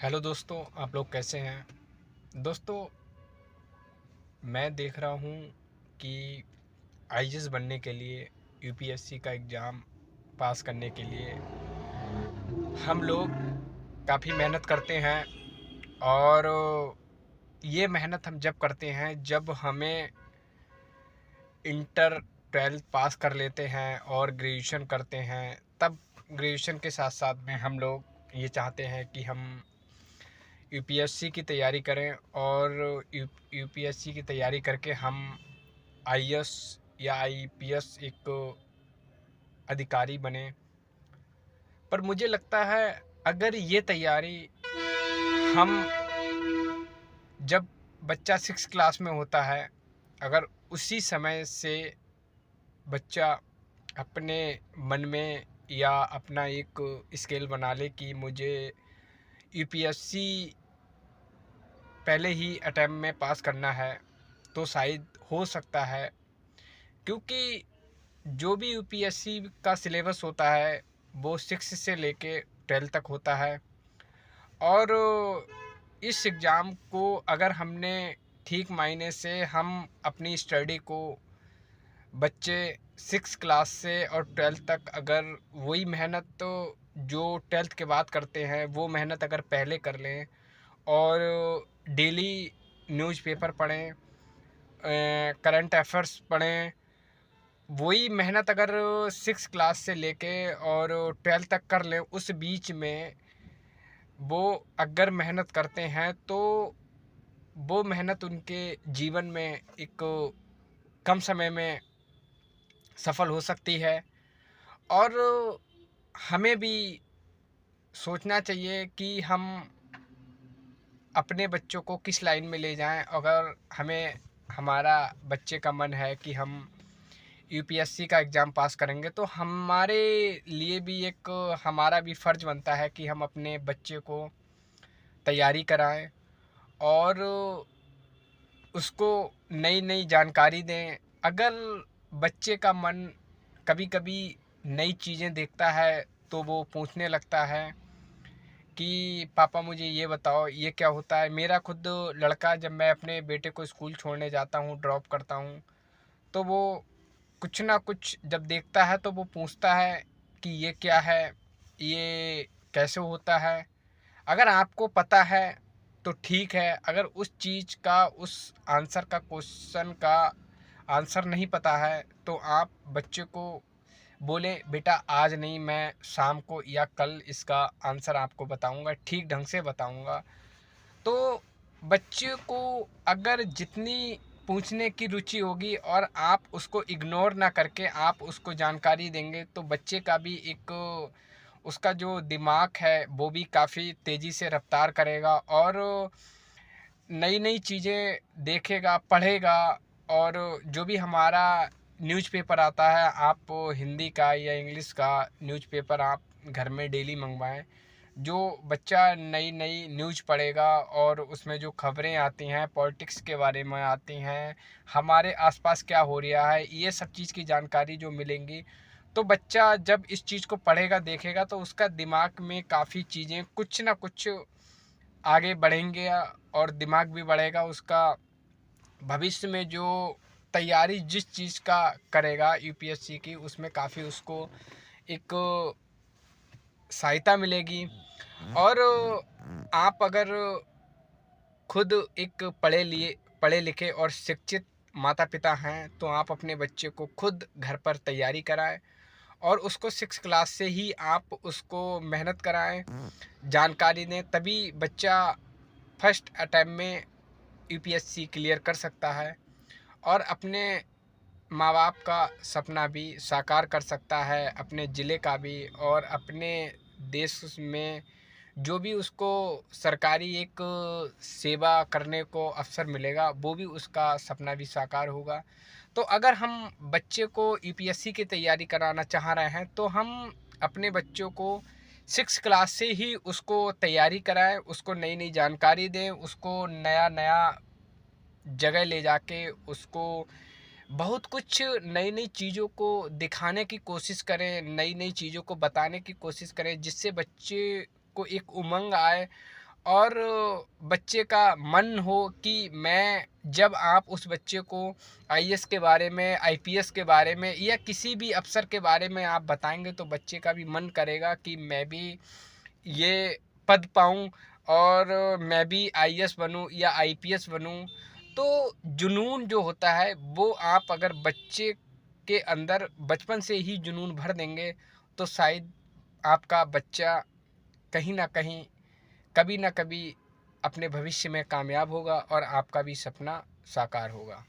Hello दोस्तों, आप लोग कैसे हैं। दोस्तों, मैं देख रहा हूँ कि आईएएस बनने के लिए यूपीएससी का एग्ज़ाम पास करने के लिए हम लोग काफ़ी मेहनत करते हैं। और ये मेहनत हम जब करते हैं जब हमें इंटर 12th पास कर लेते हैं और ग्रेजुएशन करते हैं। तब ग्रेजुएशन के साथ साथ में हम लोग ये चाहते हैं कि हम यूपीएससी की तैयारी करें और यूपीएससी की तैयारी करके हम आईएएस या आईपीएस एक अधिकारी बने। पर मुझे लगता है अगर ये तैयारी हम जब बच्चा 6 क्लास में होता है, अगर उसी समय से बच्चा अपने मन में या अपना एक स्केल बना ले कि मुझे यूपीएससी पहले ही अटेम्प्ट में पास करना है, तो शायद हो सकता है। क्योंकि जो भी यूपीएससी का सिलेबस होता है वो 6 से लेके 12 तक होता है। और इस एग्ज़ाम को अगर हमने ठीक मायने से हम अपनी स्टडी को बच्चे 6 क्लास से और 12 तक अगर वही मेहनत तो जो 12th के बाद करते हैं वो मेहनत अगर पहले कर लें और डेली न्यूज़पेपर पढ़ें, करंट अफेयर्स पढ़ें, वही मेहनत अगर 6 क्लास से लेके और 12 तक कर लें, उस बीच में वो अगर मेहनत करते हैं तो वो मेहनत उनके जीवन में एक कम समय में सफल हो सकती है। और हमें भी सोचना चाहिए कि हम अपने बच्चों को किस लाइन में ले जाएं। अगर हमें हमारा बच्चे का मन है कि हम यूपीएससी का एग्ज़ाम पास करेंगे तो हमारे लिए भी एक हमारा भी फ़र्ज़ बनता है कि हम अपने बच्चे को तैयारी कराएं और उसको नई नई जानकारी दें। अगर बच्चे का मन कभी कभी नई चीज़ें देखता है तो वो पूछने लगता है कि पापा मुझे ये बताओ ये क्या होता है। मेरा खुद लड़का, जब मैं अपने बेटे को स्कूल छोड़ने जाता हूँ, ड्रॉप करता हूँ, तो वो कुछ ना कुछ जब देखता है तो वो पूछता है कि ये क्या है, ये कैसे होता है। अगर आपको पता है तो ठीक है, अगर उस चीज़ का, उस आंसर का, क्वेश्चन का आंसर नहीं पता है तो आप बच्चे को बोलें बेटा आज नहीं, मैं शाम को या कल इसका आंसर आपको बताऊंगा, ठीक ढंग से बताऊंगा। तो बच्चे को अगर जितनी पूछने की रुचि होगी और आप उसको इग्नोर ना करके आप उसको जानकारी देंगे तो बच्चे का भी एक, उसका जो दिमाग है वो भी काफ़ी तेज़ी से रफ्तार करेगा और नई नई चीज़ें देखेगा, पढ़ेगा। और जो भी हमारा न्यूज़पेपर आता है, आप हिंदी का या इंग्लिश का न्यूज़पेपर आप घर में डेली मंगवाएं। जो बच्चा नई नई न्यूज़ पढ़ेगा और उसमें जो खबरें आती हैं पॉलिटिक्स के बारे में आती हैं, हमारे आसपास क्या हो रहा है, ये सब चीज़ की जानकारी जो मिलेंगी, तो बच्चा जब इस चीज़ को पढ़ेगा देखेगा तो उसका दिमाग में काफ़ी चीज़ें कुछ ना कुछ आगे बढ़ेंगे और दिमाग भी बढ़ेगा उसका। भविष्य में जो तैयारी जिस चीज़ का करेगा यूपीएससी की, उसमें काफ़ी उसको एक सहायता मिलेगी। और आप अगर खुद एक पढ़े लिखे और शिक्षित माता पिता हैं तो आप अपने बच्चे को खुद घर पर तैयारी कराएं और उसको 6 क्लास से ही आप उसको मेहनत कराएं, जानकारी दें, तभी बच्चा फर्स्ट अटैम्प्ट में यूपीएससी क्लियर कर सकता है और अपने माँ बाप का सपना भी साकार कर सकता है, अपने ज़िले का भी। और अपने देश में जो भी उसको सरकारी एक सेवा करने को अवसर मिलेगा वो भी उसका सपना भी साकार होगा। तो अगर हम बच्चे को यूपीएससी की तैयारी कराना चाह रहे हैं तो हम अपने बच्चों को 6 क्लास से ही उसको तैयारी कराएं, उसको नई नई जानकारी दें, उसको नया नया जगह ले जाके उसको बहुत कुछ नई नई चीज़ों को दिखाने की कोशिश करें, नई नई चीज़ों को बताने की कोशिश करें, जिससे बच्चे को एक उमंग आए और बच्चे का मन हो कि मैं, जब आप उस बच्चे को आईएएस के बारे में, आईपीएस के बारे में या किसी भी अफ़सर के बारे में आप बताएंगे तो बच्चे का भी मन करेगा कि मैं भी ये पद पाऊँ और मैं भी आईएएस बनूँ या आईपीएस बनूँ। तो जुनून जो होता है वो आप अगर बच्चे के अंदर बचपन से ही जुनून भर देंगे तो शायद आपका बच्चा कहीं न कहीं, कभी न कभी अपने भविष्य में कामयाब होगा और आपका भी सपना साकार होगा।